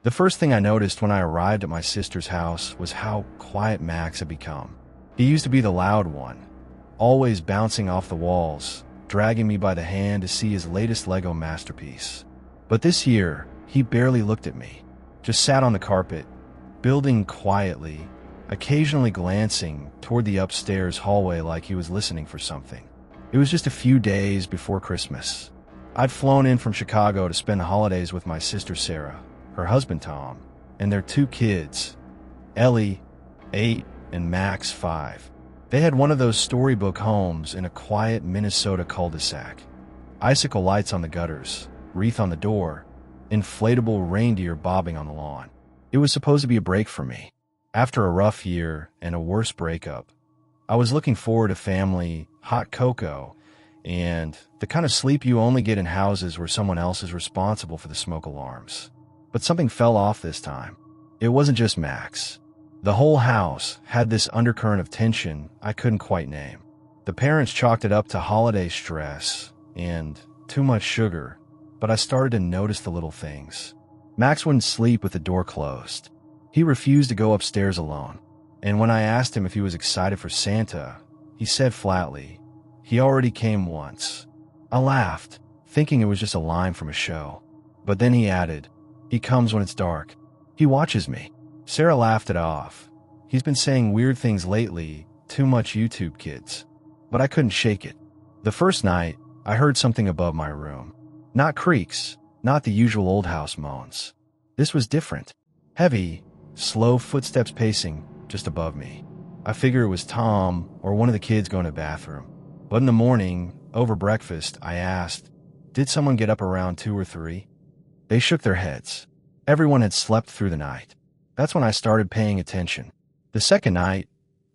The first thing I noticed when I arrived at my sister's house was how quiet Max had become. He used to be the loud one, always bouncing off the walls, dragging me by the hand to see his latest Lego masterpiece. But this year, he barely looked at me, just sat on the carpet, building quietly, occasionally glancing toward the upstairs hallway like he was listening for something. It was just a few days before Christmas. I'd flown in from Chicago to spend the holidays with my sister Sarah, her husband Tom, and their 2 kids, Ellie, 8, and Max, 5. They had one of those storybook homes in a quiet Minnesota cul-de-sac. Icicle lights on the gutters, wreath on the door, inflatable reindeer bobbing on the lawn. It was supposed to be a break for me. After a rough year and a worse breakup, I was looking forward to family, hot cocoa, and the kind of sleep you only get in houses where someone else is responsible for the smoke alarms. But something fell off this time. It wasn't just Max. The whole house had this undercurrent of tension I couldn't quite name. The parents chalked it up to holiday stress and too much sugar, but I started to notice the little things. Max wouldn't sleep with the door closed. He refused to go upstairs alone. And when I asked him if he was excited for Santa, he said flatly, he already came once. I laughed, thinking it was just a line from a show. But then he added, he comes when it's dark. He watches me. Sarah laughed it off. He's been saying weird things lately, too much YouTube kids. But I couldn't shake it. The first night, I heard something above my room. Not creaks, not the usual old house moans. This was different. Heavy, slow footsteps pacing just above me. I figured it was Tom or one of the kids going to the bathroom. But in the morning, over breakfast, I asked, did someone get up around 2 or 3? They shook their heads. Everyone had slept through the night. That's when I started paying attention. The second night,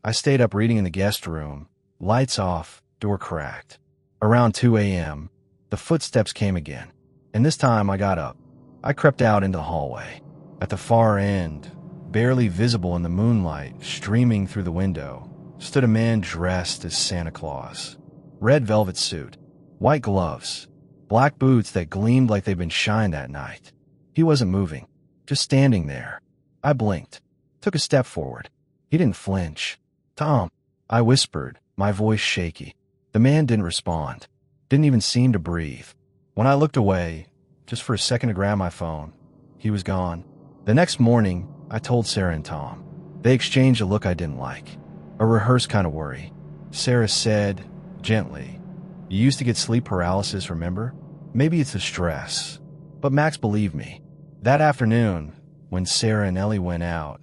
I stayed up reading in the guest room, lights off, door cracked. Around 2 a.m., the footsteps came again, and this time I got up. I crept out into the hallway. At the far end, barely visible in the moonlight streaming through the window, stood a man dressed as Santa Claus. Red velvet suit, white gloves, black boots that gleamed like they'd been shined that night. He wasn't moving, just standing there. I blinked, took a step forward. He didn't flinch. Tom, I whispered, my voice shaky. The man didn't respond, didn't even seem to breathe. When I looked away, just for a second to grab my phone, he was gone. The next morning, I told Sarah and Tom. They exchanged a look I didn't like, a rehearsed kind of worry. Sarah said, gently, you used to get sleep paralysis, remember? Maybe it's the stress. But Max believed me. That afternoon, when Sarah and Ellie went out,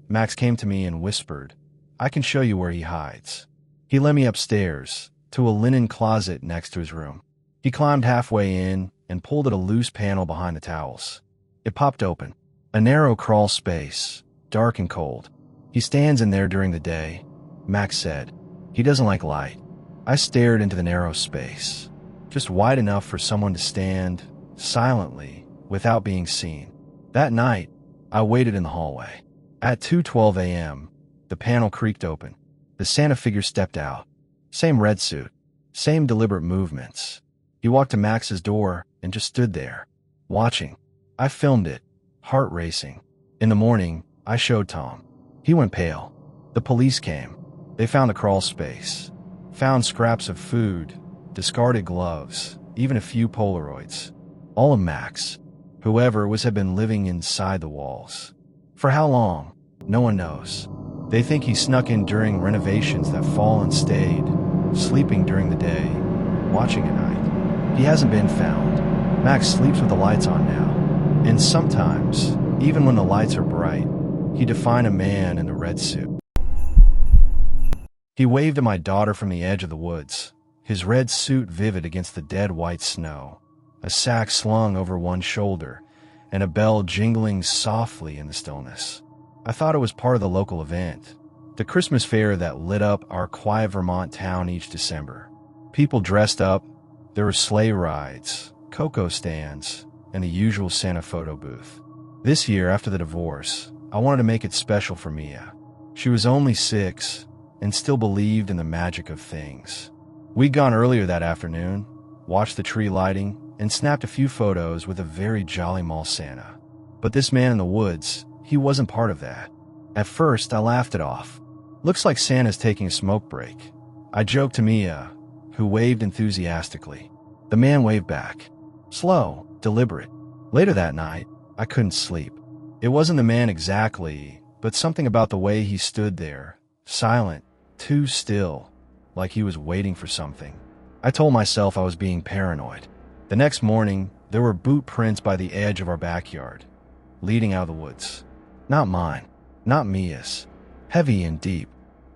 Max came to me and whispered, I can show you where he hides. He led me upstairs, to a linen closet next to his room. He climbed halfway in and pulled at a loose panel behind the towels. It popped open. A narrow crawl space, dark and cold. He stands in there during the day, Max said. He doesn't like light. I stared into the narrow space, just wide enough for someone to stand silently without being seen. That night, I waited in the hallway. At 2:12 a.m., the panel creaked open. The Santa figure stepped out. Same red suit, same deliberate movements. He walked to Max's door and just stood there, watching. I filmed it, heart racing. In the morning, I showed Tom. He went pale. The police came. They found the crawl space, found scraps of food, discarded gloves, even a few Polaroids. All of Max. Whoever had been living inside the walls. For how long? No one knows. They think he snuck in during renovations that fall and stayed, sleeping during the day, watching at night. He hasn't been found. Max sleeps with the lights on now. And sometimes, even when the lights are bright, he defined a man in the red suit. He waved at my daughter from the edge of the woods, his red suit vivid against the dead white snow, a sack slung over one shoulder, and a bell jingling softly in the stillness. I thought it was part of the local event, the Christmas fair that lit up our quiet Vermont town each December. People dressed up, there were sleigh rides, cocoa stands, and the usual Santa photo booth. This year, after the divorce, I wanted to make it special for Mia. She was only 6 and still believed in the magic of things. We'd gone earlier that afternoon, watched the tree lighting, and snapped a few photos with a very jolly mall Santa. But this man in the woods, he wasn't part of that. At first, I laughed it off. Looks like Santa's taking a smoke break. I joked to Mia, who waved enthusiastically. The man waved back. Slow, deliberate. Later that night, I couldn't sleep. It wasn't the man exactly, but something about the way he stood there, silent, too still, like he was waiting for something. I told myself I was being paranoid. The next morning, there were boot prints by the edge of our backyard, leading out of the woods. Not mine, not Mia's. Heavy and deep.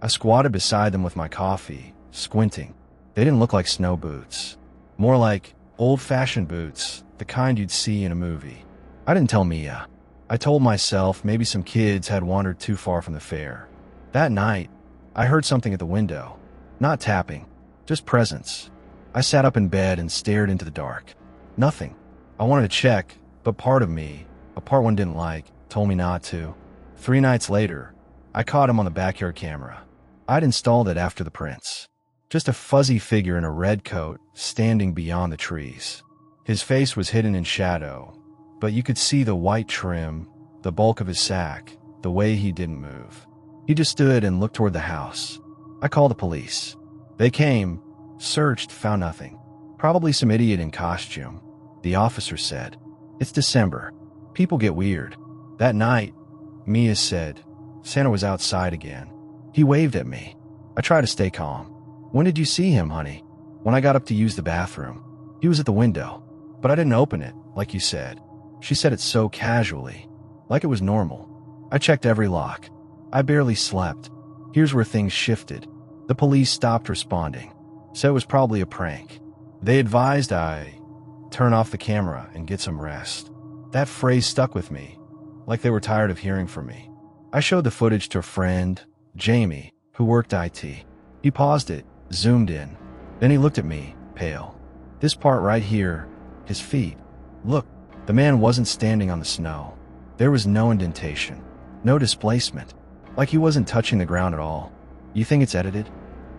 I squatted beside them with my coffee, squinting. They didn't look like snow boots. More like old-fashioned boots, the kind you'd see in a movie. I didn't tell Mia. I told myself maybe some kids had wandered too far from the fair. That night, I heard something at the window. Not tapping, just presence. I sat up in bed and stared into the dark. Nothing. I wanted to check, but part of me, a part one didn't like, told me not to. 3 nights later, I caught him on the backyard camera. I'd installed it after the prints. Just a fuzzy figure in a red coat standing beyond the trees. His face was hidden in shadow, but you could see the white trim, the bulk of his sack, the way he didn't move. He just stood and looked toward the house. I called the police. They came, searched, found nothing. Probably some idiot in costume. The officer said, "It's December. People get weird." That night, Mia said, Santa was outside again. He waved at me. I tried to stay calm. "When did you see him, honey?" "When I got up to use the bathroom. He was at the window, but I didn't open it, like you said." She said it so casually, like it was normal. I checked every lock. I barely slept. Here's where things shifted. The police stopped responding. Said it was probably a prank. They advised I turn off the camera and get some rest. That phrase stuck with me, like they were tired of hearing from me. I showed the footage to a friend, Jamie, who worked IT. He paused it, zoomed in. Then he looked at me, pale. This part right here, his feet. Look, the man wasn't standing on the snow. There was no indentation, no displacement, like he wasn't touching the ground at all. "You think it's edited?"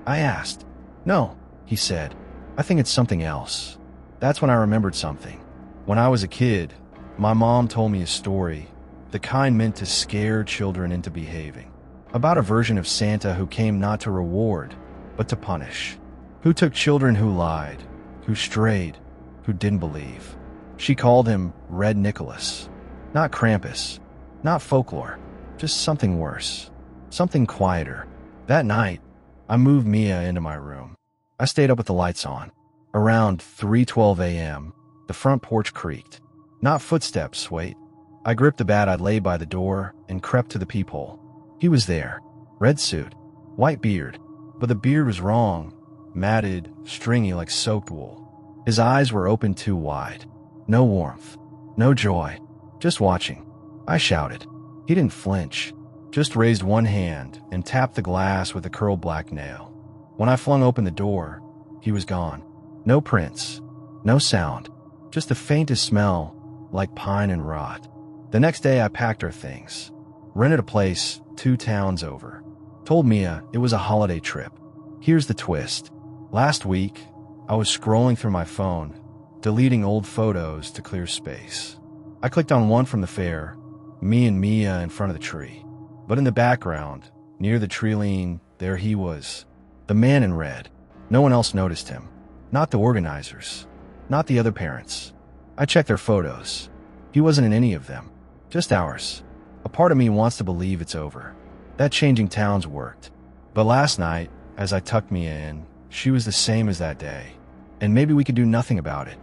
I asked. "No," he said. "I think it's something else." That's when I remembered something. When I was a kid, my mom told me a story, the kind meant to scare children into behaving. About a version of Santa who came not to reward, but to punish. Who took children who lied, who strayed, who didn't believe. She called him Red Nicholas. Not Krampus, not folklore, just something worse, something quieter. That night, I moved Mia into my room. I stayed up with the lights on. Around 3:12 a.m., the front porch creaked. Not footsteps, wait. I gripped the bat I'd laid by the door and crept to the peephole. He was there. Red suit, white beard, but the beard was wrong, matted, stringy like soaked wool. His eyes were open too wide. No warmth, no joy, just watching. I shouted. He didn't flinch, just raised one hand and tapped the glass with a curled black nail. When I flung open the door, he was gone. No prints, no sound, just the faintest smell, like pine and rot. The next day I packed our things, rented a place 2 towns over, told Mia it was a holiday trip. Here's the twist. Last week, I was scrolling through my phone, deleting old photos to clear space. I clicked on one from the fair, me and Mia in front of the tree. But in the background, near the tree lean, there he was, the man in red. No one else noticed him. Not the organizers, not the other parents. I checked their photos. He wasn't in any of them, just ours. A part of me wants to believe it's over. That changing towns worked. But last night, as I tucked Mia in, she was the same as that day. And maybe we could do nothing about it.